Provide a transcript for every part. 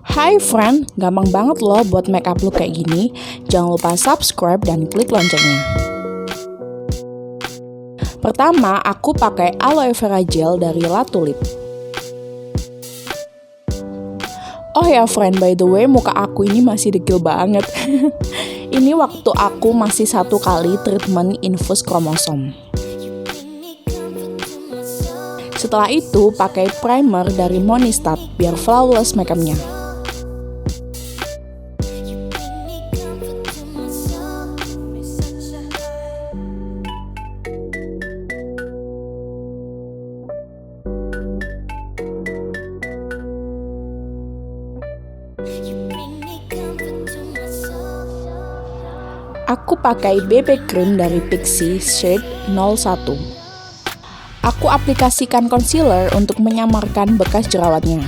Hai friend, gampang banget loh buat make up look kayak gini. Jangan lupa subscribe dan klik loncengnya. Pertama, aku pakai aloe vera gel dari La Tulip. Oh ya friend, by the way, muka aku ini masih dekil banget. Ini waktu aku masih 1 kali treatment infus kromosom. Setelah itu, pakai primer dari Monistat biar flawless makeupnya. Aku pakai BB cream dari Pixi shade 01. Aku aplikasikan concealer untuk menyamarkan bekas jerawatnya.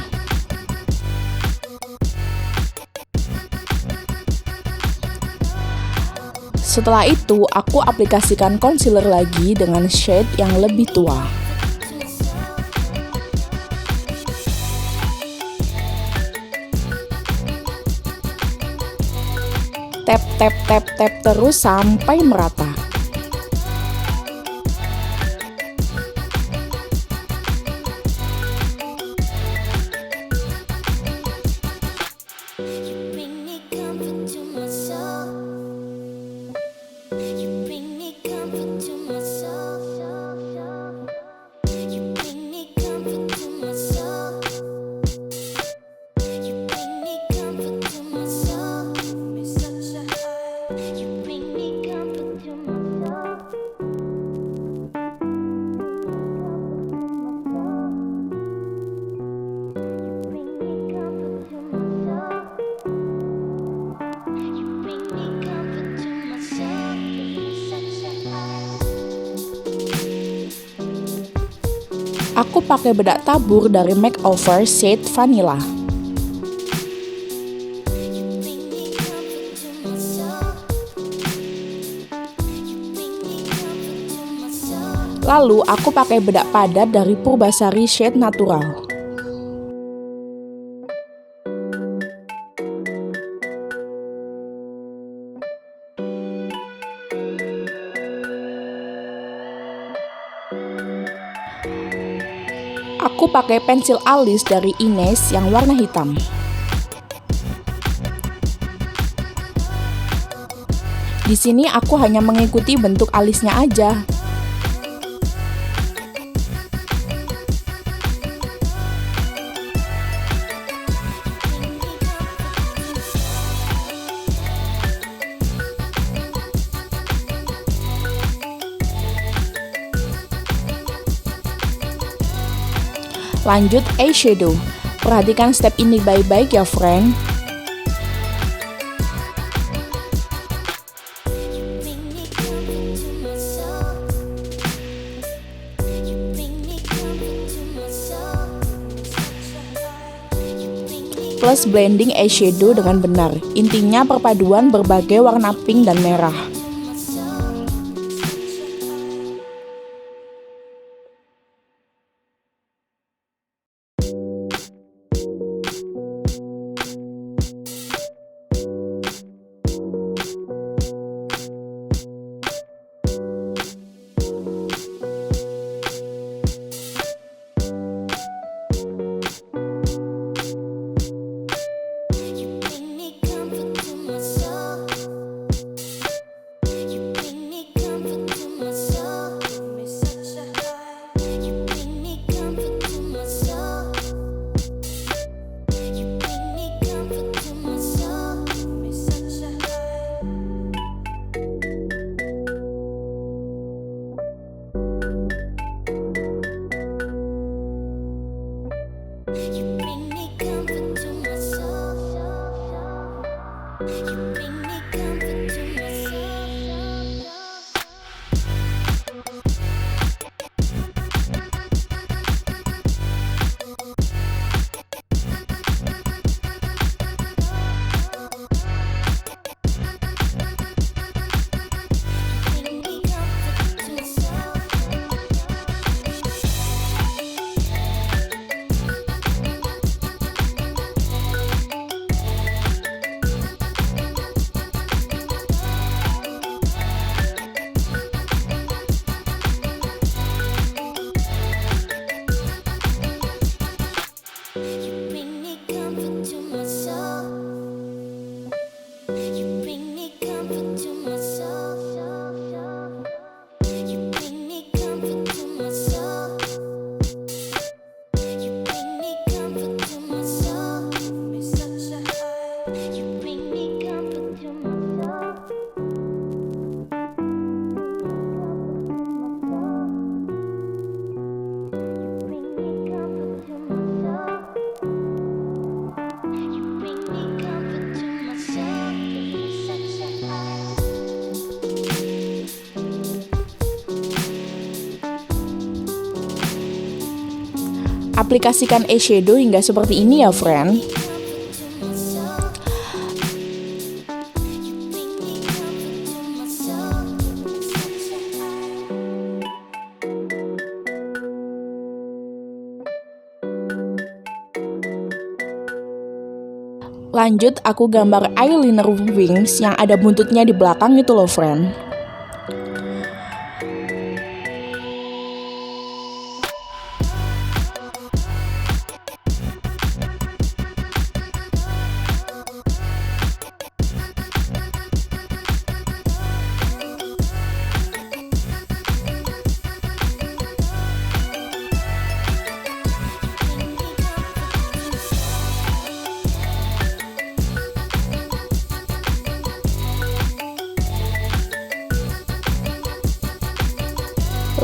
Setelah itu, aku aplikasikan concealer lagi dengan shade yang lebih tua. Tap terus sampai merata. Aku pakai bedak tabur dari Makeover shade Vanilla. Lalu aku pakai bedak padat dari Purbasari shade Natural. Aku pakai pensil alis dari Ines yang warna hitam. Di sini aku hanya mengikuti bentuk alisnya aja. Lanjut eyeshadow. Perhatikan step ini baik-baik ya friend. Plus blending eyeshadow dengan benar. Intinya perpaduan berbagai warna pink dan merah. mengaplikasikan eyeshadow hingga seperti ini ya friend. Lanjut aku gambar eyeliner wings yang ada buntutnya di belakang itu loh friend.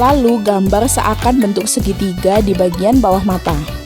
Lalu gambar seakan bentuk segitiga di bagian bawah mata.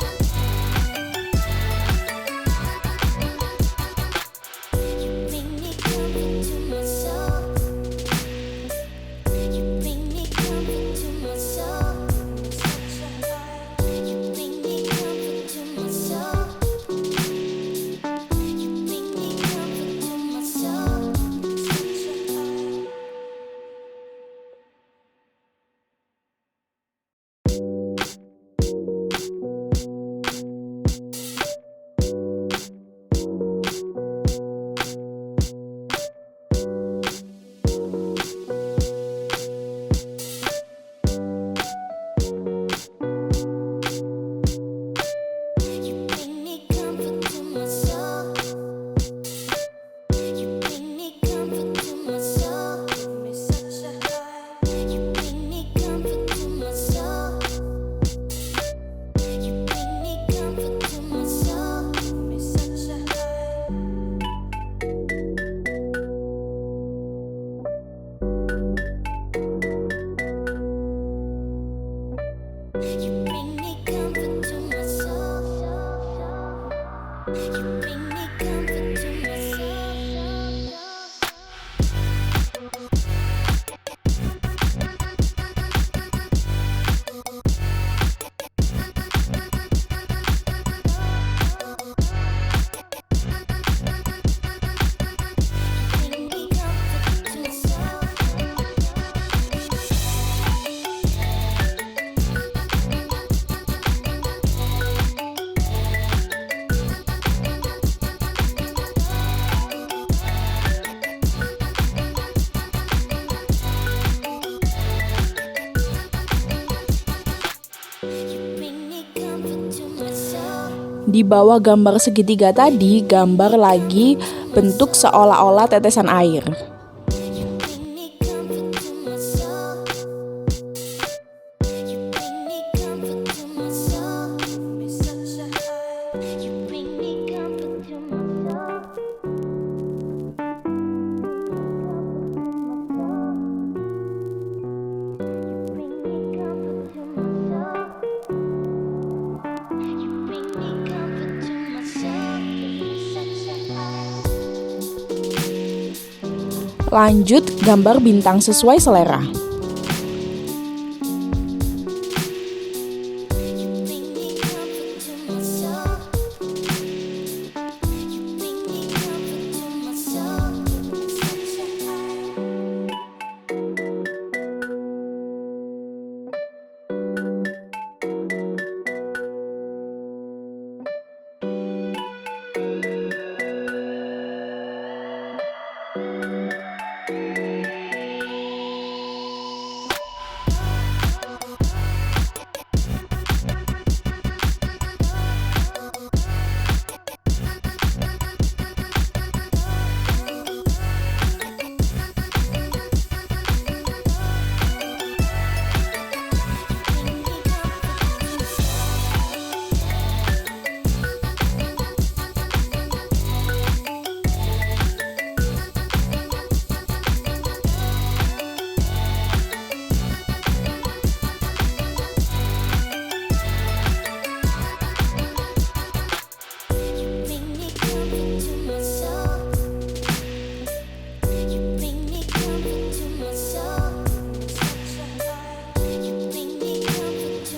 Di bawah gambar segitiga tadi, gambar lagi bentuk seolah-olah tetesan air. Lanjut, gambar bintang sesuai selera.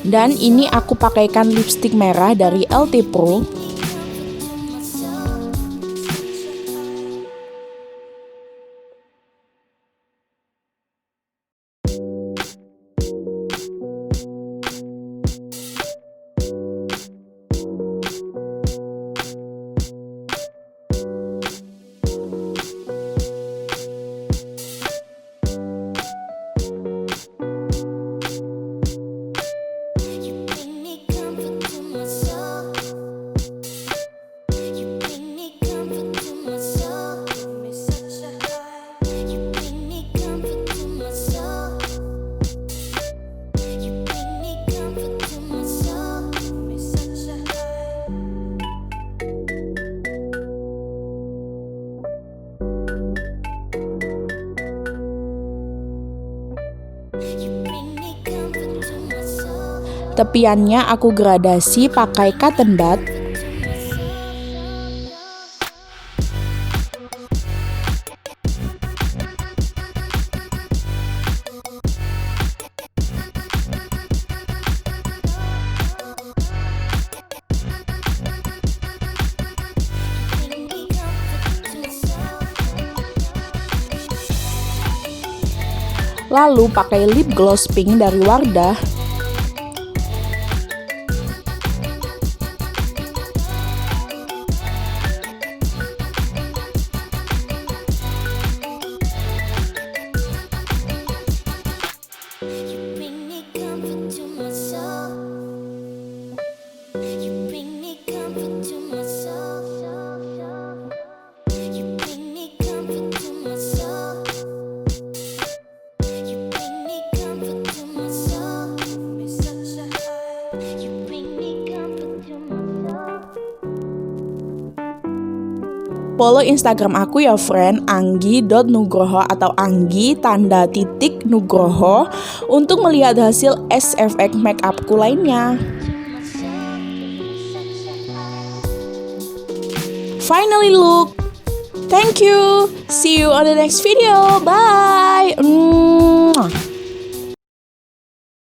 Dan ini aku pakaikan lipstick merah dari LT Pro. Tepiannya aku gradasi pakai cotton bud. Lalu pakai lip gloss pink dari Wardah. Follow Instagram aku ya friend, anggie.nugroho atau anggie_nugroho untuk melihat hasil SFX makeupku lainnya. Finally look. Thank you. See you on the next video. Bye.